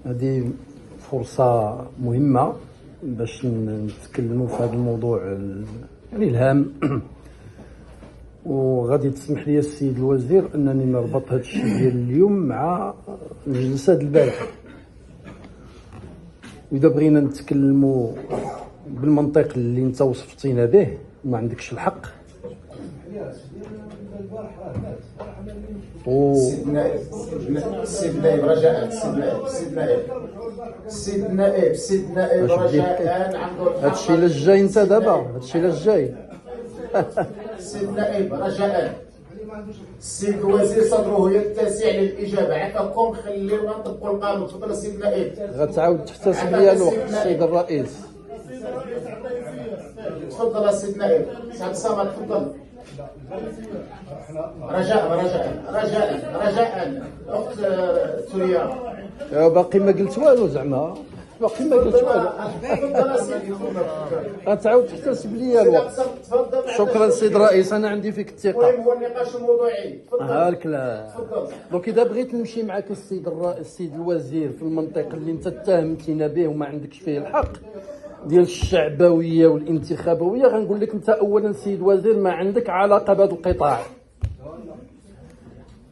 هذه فرصة مهمة باش نتكلموا في هذا الموضوع يعني الهام. وغادي تسمح لي السيد الوزير انني نربط هذا الشيء ديال اليوم مع الجلسة ديال البارح. واذا بغينا نتكلموا بالمنطق اللي انت وصفتينا به وما عندكش الحق. سيد النائب رجاء، سيد النائب رجاء عنده الحق. هادشي لا جاي انت دابا، هادشي لا جاي. سيد النائب رجاء، السيد الوزير صدره يتسع للاجابه، عفاكم خليونا نطبقوا القانون. تفضل السيد النائب. غتعاود تحتسب ليا الوقت السيد الرئيس. تفضل السيد النائب. سعد الصمد تفضل. رجاء اخت سوريا. باقي ما قلت والو زعما، باقي ما قلت والو. تفضل سيدي. غتعاود تحتسب ليا الوقت. شكرا سيد الرئيس، انا عندي فيك الثقه. المهم هو النقاش الموضوعي. تفضل. هاك لا. تفضل. دونك اذا بغيت نمشي معك السيد الوزير في المنطق اللي انت اتهمتينا به وما عندكش فيه الحق ديال الشعبويه والانتخابويه، غنقول لك انت اولا سيد وزير ما عندك علاقه بهذا القطاع،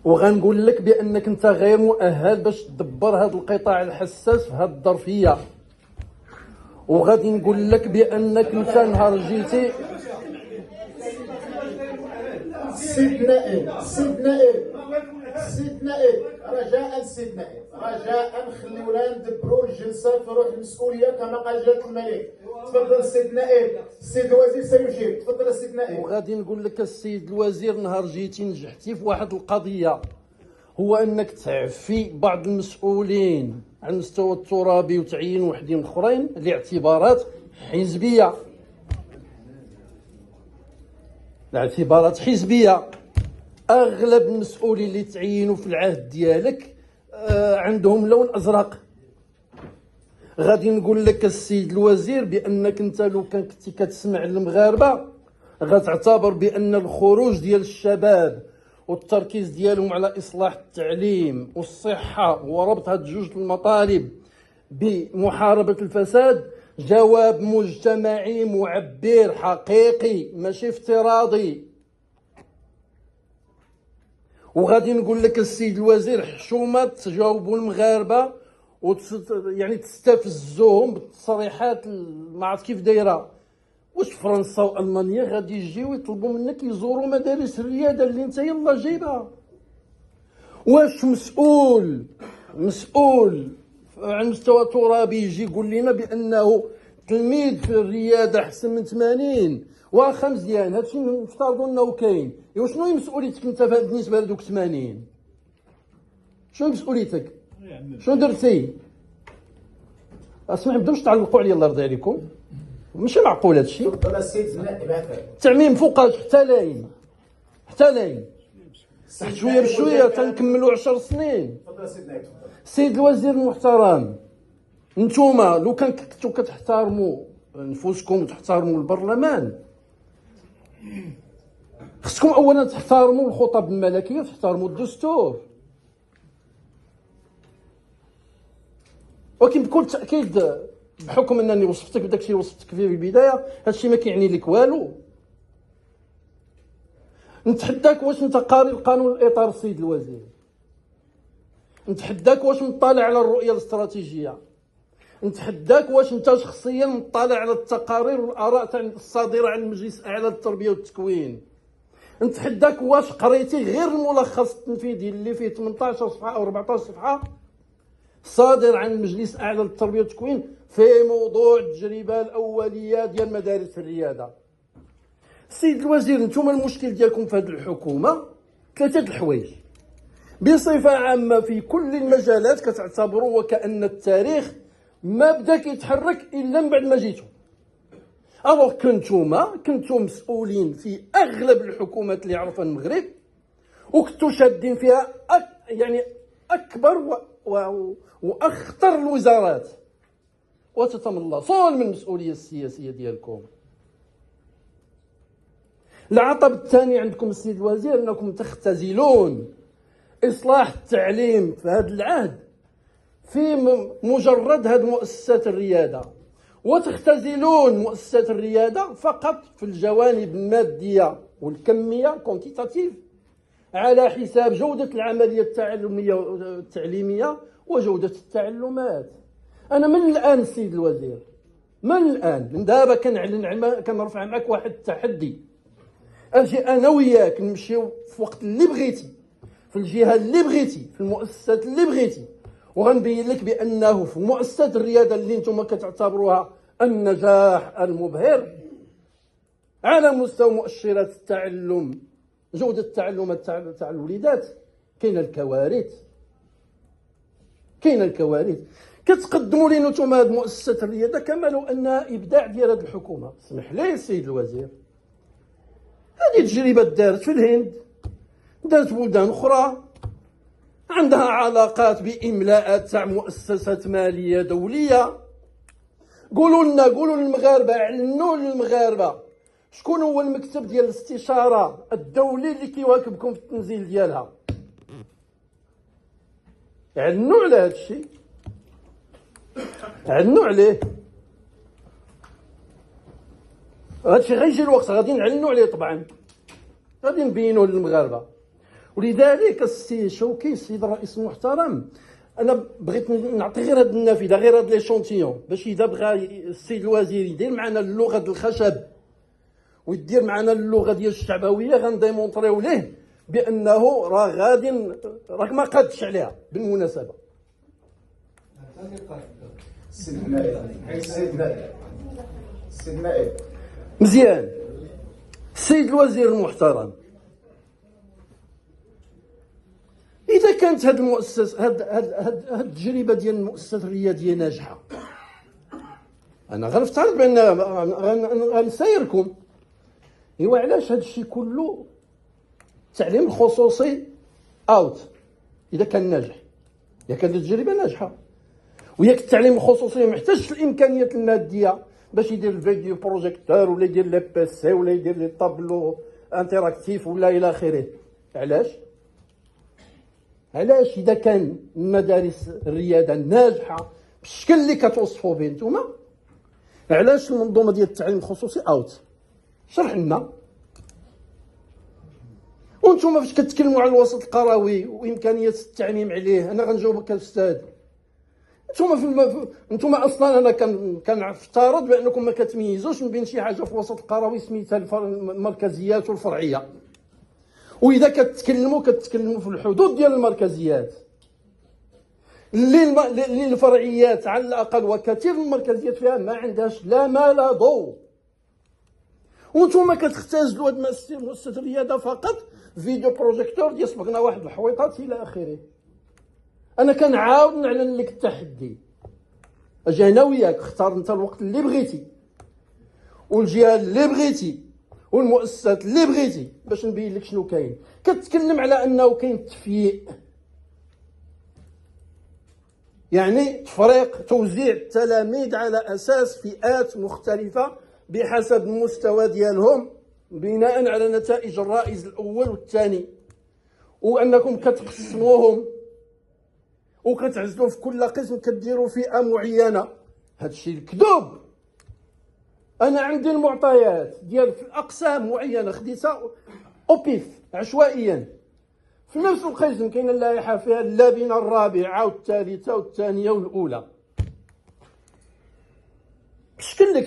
وغنقول لك بانك انت غير مؤهل باش تدبر هذا القطاع الحساس في هذه الظرفيه، وغادي نقول لك بانك انت نهار جيتي. سيد نائب رجاء خليونا ندبروا الجلسه في روح المسؤوليه كما قال جلاله الملك. تفضل السيد النائب. السيد الوزير سيجيب. تفضل السيد النائب. وغادي نقول لك السيد الوزير نهار جيتي نجحتي في واحد القضيه، هو انك تعفي بعض المسؤولين على المستوى الترابي وتعيين وحدين اخرين لاعتبارات حزبيه. اغلب المسؤولين اللي تعينوا في العهد ديالك عندهم لون ازرق. غادي نقول لك السيد الوزير بانك انت لو كان كنتي كتسمع للمغاربه غتعتبر بان الخروج ديال الشباب والتركيز ديالهم على اصلاح التعليم والصحه وربط هاد جوج المطالب بمحاربه الفساد جواب مجتمعي معبر حقيقي ماشي افتراضي. وغادي نقول لك السيد الوزير حشومه تجاوبوا المغاربه يعني تستفزوهم بالتصريحات ما عرفت كيف دايره. واش فرنسا والمانيا غادي يجيو يطلبوا منك يزوروا مدارس الرياده اللي انت يلا جايبها؟ واش مسؤول على المستوى الترابي يجي يقول لنا بانه تلميذ في الرياده احسن من 80؟ واخا مزيان هادشي نفترضوا انه كاين. شنو هي مسؤوليتك انت بالنسبه لهذوك 80؟ شنو مسؤوليتك؟ شنو درتي؟ اسمع، بداوش تعلقوا عليا الله يرضي عليكم، ماشي معقول هادشي. تفضل السيد النائب. التعميم فوقاش حتى لاين شويه بشويه تنكملوا 10 سنين. تفضل السيد النائب. السيد الوزير المحترم، نتوما لو كان كنتو كتحترموا نفوسكم وتحترموا البرلمان، خصكم اولا تحترموا الخطب الملكيه وتحترموا الدستور. ولكن بكل تاكيد بحكم انني وصفتك بداكشي اللي وصفتك فيه في البدايه، هادشي ما كيعني لك والو. نتحداك واش انت قاري القانون الاطار السيد الوزير؟ نتحداك واش مطالع على الرؤيه الاستراتيجيه؟ نتحداك واش انت شخصيا مطالع على التقارير والاراء الصادره عن المجلس الاعلى للتربيه والتكوين؟ نتحداك واش قريتي غير الملخص التنفيذي اللي فيه 18 صفحه او 14 صفحه صادر عن المجلس الاعلى للتربيه والتكوين في موضوع التجربه الاوليه ديال مدارس الرياده؟ السيد الوزير، نتوما المشكل ديالكم في هذه الحكومه ثلاثه الحوايج بصفه عامه في كل المجالات كتعتبروا وكأن التاريخ ما بدا كيتحرك الا من بعد ما جيتوا. الوغ كنتم مسؤولين في اغلب الحكومات اللي عرفها المغرب، وكنتوا شادين فيها يعني اكبر واخطر الوزارات، وتتملصون من المسؤوليه السياسيه ديالكم. العطب الثاني عندكم السيد الوزير انكم تختزلون اصلاح التعليم في هذا العهد في مجرد هذه مؤسسات الرياده، وتختزلون مؤسسات الرياده فقط في الجوانب الماديه والكميه كونتيتاتيف على حساب جوده العمليه التعلميه والتعليميه وجوده التعلمات. انا من الان السيد الوزير، من دابا كنرفع معك واحد التحدي، اجي انا وياك نمشيو في وقت اللي بغيتي، في الجهه اللي بغيتي، في المؤسسات اللي بغيتي، وغنبين لك بانه في مؤسسات الرياده اللي نتوما كتعتبروها النجاح المبهر على مستوى مؤشرات التعلم، جوده التعلم تاع الوليدات، كاين الكوارث كتقدموا لنا نتوما هاد مؤسسات الرياده كما لو انها ابداع ديال هاد الحكومه. اسمح لي السيد الوزير، هذه تجربه دارت في الهند، دارت بلدان اخرى عندها علاقات باملاءات تاع مؤسسات ماليه دوليه. قولوا للمغاربه، اعلنوا للمغاربه شكون هو المكتب ديال الاستشاره الدولي اللي كيواكبكم في التنزيل ديالها. اعلنوا على هذا الشيء، اعلنوا عليه. هادشي غيجي الوقت غادي نعلنوا عليه، طبعا غادي نبينوه للمغاربه. ولذلك السي شوقي السيد الرئيس المحترم، انا بغيت نعطي غير هاد النافذه، غير هاد لي شونتيون، باش اذا بغى السيد الوزير يدير معنا اللغه ديال الخشب ويدير معنا اللغه ديال الشعبويه، غنديمونطريو ليه بانه راك ما قادش عليها. بالمناسبه السيد النائب مزيان، السيد الوزير المحترم، إذا كانت هاد المؤسسة هاد التجربة ديال المؤسسات الريادية ناجحة، أنا غنفترض بأن غنسايركم. إيوا علاش هاد الشيء كله التعليم الخصوصي أوت إذا كان ناجح؟ إذا كانت التجربة ناجحة وياك التعليم الخصوصي ما محتاجش الإمكانيات المادية باش يدير الفيديو بروجيكتور ولا يدير لي بي سي ولا يدير لي طابلو انتراكتيف ولا إلى آخره. علاش إذا كان المدارس الريادة ناجحة بالشكل اللي كتوصفوا به نتوما، علاش المنظومة ديال التعليم الخصوصي أوت؟ شرح لنا. وانتوما فاش كتكلموا على الوسط القروي وإمكانية التعميم عليه، أنا غنجاوبك الأستاذ. انتوما اصلا انا كنفترض بانكم ما كتميزوش من بين شي حاجه في الوسط القروي سميتها المركزيات والفرعيه، واذا كتكلموا في الحدود ديال المركزيات اللي الفرعيات على الاقل وكثير من المركزيات فيها ما عندهاش لا ما لا ضوء. وانتوما كتختزلوا هاد مؤسسه الرياده فقط فيديو بروجيكتور ديال صبغنا واحد الحويطات الى اخره. انا كنعاود نعلن لك التحدي، اجي انا وياك اختار انت الوقت اللي بغيتي والجهه اللي بغيتي والمؤسسات اللي بغيتي باش نبين لك شنو كاين. كتكلم على انه كاين تفييق، يعني تفريق توزيع التلاميذ على اساس فئات مختلفه بحسب المستوى ديالهم بناء على نتائج الرائز الاول والثاني، وانكم كتقسموهم وكتعزلوا في كل قسم كديروا فئه معينه. هادشي الكذوب. انا عندي المعطيات ديال في الاقسام معينه خديتها اوبيف عشوائيا. في نفس القسم كاين اللائحه فيها اللبنه الرابعه والثالثه والثانيه والاولى. بشكل اللي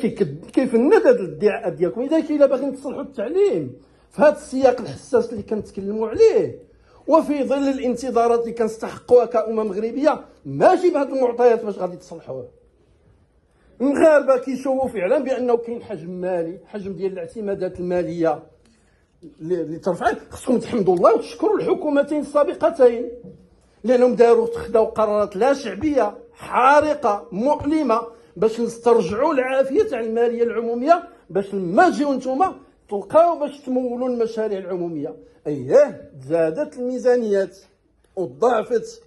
كيفند هذا الادعاء ديالكم. اذا الا باغيين تصلحوا التعليم في هذا السياق الحساس اللي كنتكلموا عليه وفي ظل الانتظارات اللي كنستحقوها كأمة مغربية، ماشي بهذه المعطيات باش غادي تصلحوها. المغاربة كيشوفوا فعلا بأنه كاين حجم مالي، حجم ديال الاعتمادات المالية اللي ترفع. خصكم تحمدوا الله وتشكروا الحكومتين السابقتين لأنهم خداو قرارات لا شعبية حارقة مؤلمة باش نسترجعوا العافية تاع المالية العمومية، باش لما تجيو نتوما تلقاو باش تمولوا المشاريع العمومية. اييه زادت الميزانيات وضاعفت،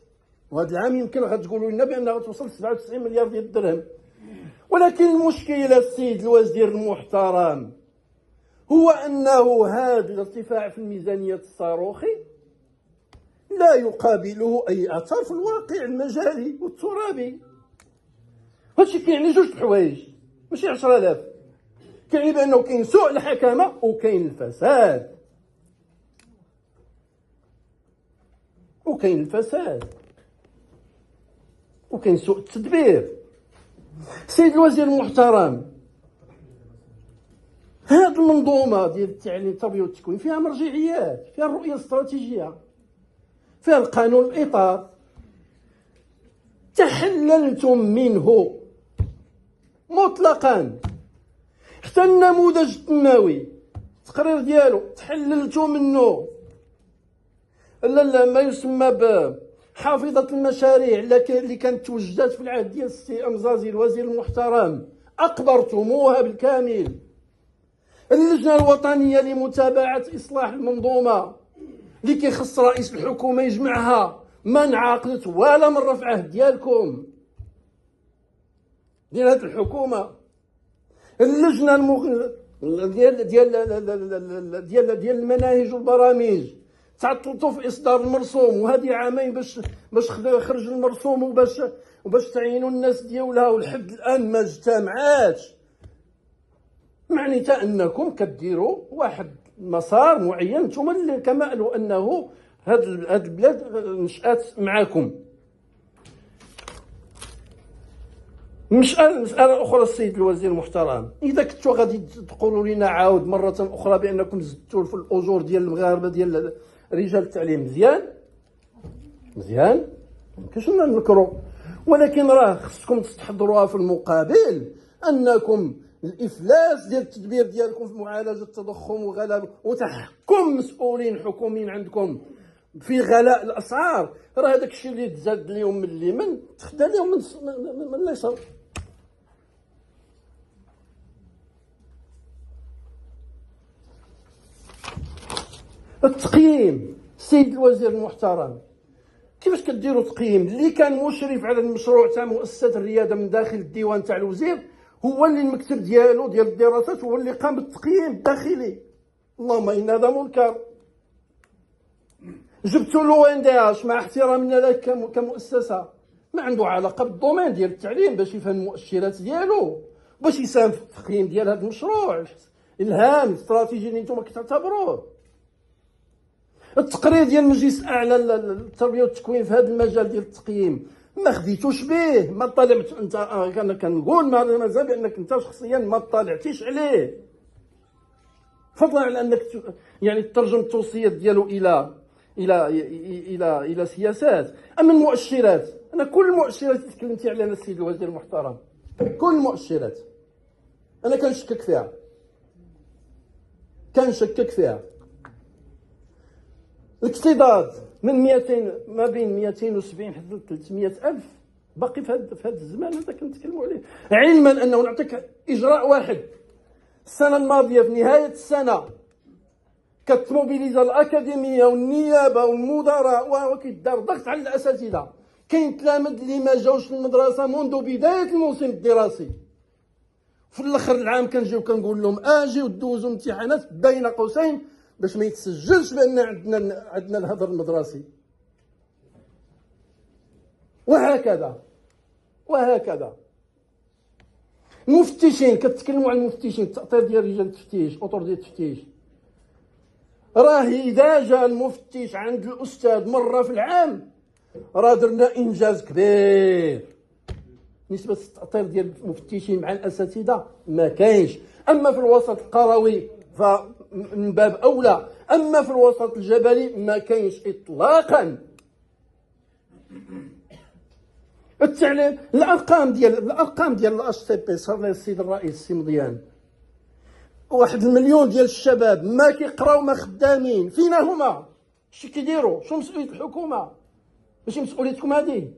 وهذا العام يمكن غتقولوا لنا بانها غتوصل 97 مليار ديال الدرهم. ولكن المشكله السيد الوزير المحترم هو انه هذا الارتفاع في الميزانيات الصاروخي لا يقابله أي أثر في الواقع المجالي والترابي. هادشي كيعني جوج الحوايج ماشي 10,000. كيعني بأنه كاين سوء الحكامة وكاين الفساد. وكاين سوء التدبير. سيد الوزير المحترم، هذه المنظومة ديال التعليم التربية والتكوين فيها مرجعيات، فيها الرؤية الاستراتيجية، فيها القانون الإطار، تحللتم منه مطلقا. حتى النموذج التنموي التقرير ديالو تحللتم منه. لا ما يسمى بحافظة المشاريع اللي كانت توجدت في العهد ديال السي أمزازي الوزير المحترم أقبرتموها بالكامل. اللجنة الوطنية لمتابعة إصلاح المنظومة اللي كيخص رئيس الحكومة يجمعها ما انعقدت ولا مرة في عهد ديالكم ديال هذه الحكومة. اللجنة ديال المناهج والبرامج تعطلتوا في إصدار المرسوم، وهذه عامين باش خرج المرسوم وباش تعينوا الناس ديالها، ولحد الآن ما اجتمعاتش. معنيتها أنكم كديروا واحد مسار معين نتوما اللي كما أنه هاد البلاد نشأت معاكم. مسألة أخرى السيد الوزير المحترم، إذا كنتوا غادي تقولوا لنا عاود مرة أخرى بأنكم زدتوا في الأجور ديال المغاربة ديال رجال التعليم، مزيان مكاينش ننكروا، ولكن راه خصكم تستحضروها في المقابل أنكم الإفلاس ديال التدبير ديالكم في معالجة التضخم وغلاء وتحكم مسؤولين حكوميين عندكم في غلاء الأسعار، راه هذاك الشيء اللي تزاد لهم من اليمن تخدى لهم من اليسار. التقييم السيد الوزير المحترم، كيفاش كديروا تقييم؟ اللي كان مشرف على المشروع تاع مؤسسة الريادة من داخل الديوان تاع الوزير هو اللي المكتب ديالو ديال الدراسات هو اللي قام بالتقييم الداخلي. اللهم ان هذا منكر. جبتوا له NDH مع احترامنا لك كمؤسسة، ما عنده علاقة بالدومين ديال التعليم باش يفهم المؤشرات ديالو باش يساهم في التقييم ديال هذا المشروع الهام الاستراتيجي اللي نتوما كتعتبروه. التقرير ديال المجلس الاعلى للتربيه والتكوين في هذا المجال ديال التقييم ما خديتوش به، ما طلعت انت. انا كنقول مازال بانك انت شخصيا ما طلعتيش عليه، فضلا على انك يعني ترجم التوصيات ديالو الى سياسات. اما المؤشرات، انا كل المؤشرات اللي تكلمتي عليها السيد الوزير المحترم، كل المؤشرات انا كنشكك فيها. الاكتضاد من 200 ما بين 270 حتى 300 ألف باقي في هذا الزمان هذا كنتكلموا عليه، علما انه نعطيك اجراء واحد. السنه الماضيه في نهايه السنه كتموبيليزا الاكاديميه والنيابه والمدراء وكيدار ضغط على الاساتذه. كاين تلاميذ اللي ما جاوش للمدرسه منذ بدايه الموسم الدراسي، في الاخر العام كنجيو كنقول لهم اجيو دوزوا امتحانات بين قوسين باش ما يتسجلش بان عندنا الهدر المدرسي. وهكذا المفتشين، كتكلموا عن المفتشين، التأطير ديال رجال التفتيش، اطر ديال التفتيش. راه اذا جا المفتش عند الاستاذ مره في العام راه درنا انجاز كبير. نسبه التأطير ديال المفتشين مع الاساتذه ما كاينش. اما في الوسط القروي فمن باب اولى، اما في الوسط الجبلي ما كاينش اطلاقا. التعليم، الارقام ديال الاش تي بي صار لها السيد الرئيس السي مضيان 1 مليون ديال الشباب ما كيقراو ما خدامين. فينا هما؟ شنو كيديروا؟ شنو مسؤوليه الحكومه؟ ماشي مسؤوليتكم هذه؟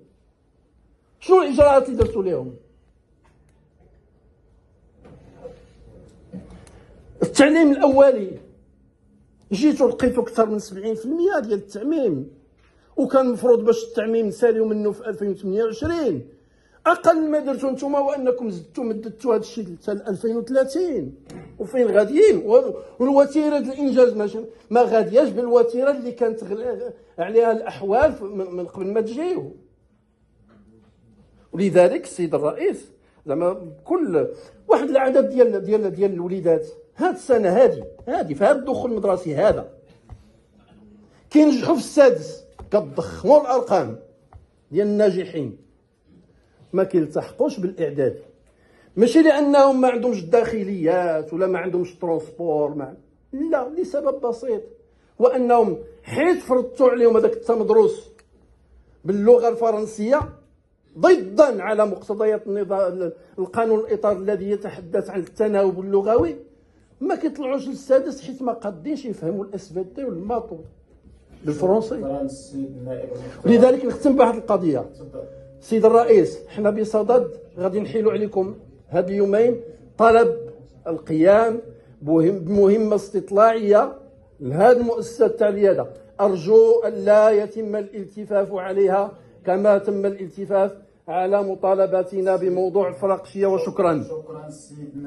شنو الاجراءات اللي درتوا لهم؟ التعليم الاولي جيتوا لقيتوا اكثر من 70% ديال التعميم، وكان المفروض باش التعميم نساليو منه في 2028 اقل ما درتو نتوما هو انكم زدتوا مددتوا هذا الشيء حتى 2030 وفين غاديين. والوتيره الانجاز ماشي ما غادياش بالوتيره اللي كانت عليها الاحوال من قبل ما تجيو. ولذلك السيد الرئيس زعما كل واحد العدد ديال الوليدات هاد السنه هذه في هذا الدخول المدرسي هذا كينجحوا في السادس، كتضخموا الارقام ديال الناجحين ما كيلتحقوش بالاعدادي. ماشي لانهم ما عندهمش داخليات ولا ما عندهمش ترونسبور، لا، لسبب بسيط، وانهم حيت فرضتوا عليهم هذاك التمدرس باللغه الفرنسيه ضدا على مقتضيات النظام القانون الاطار الذي يتحدث عن التناوب اللغوي، ما كيطلعوش للسادس حيت ما قادينش يفهموا الاس في تي والماطو بالفرنسي. لذلك نختم بواحد القضيه. سيد الرئيس، حنا بصدد غادي نحيلوا عليكم هاد اليومين طلب القيام بمهمه استطلاعيه لهذه المؤسسه التاليه هذا. ارجو ان لا يتم الالتفاف عليها كما تم الالتفاف على مطالباتنا بموضوع الفراقشيه. وشكرا. شكرا سيدنا.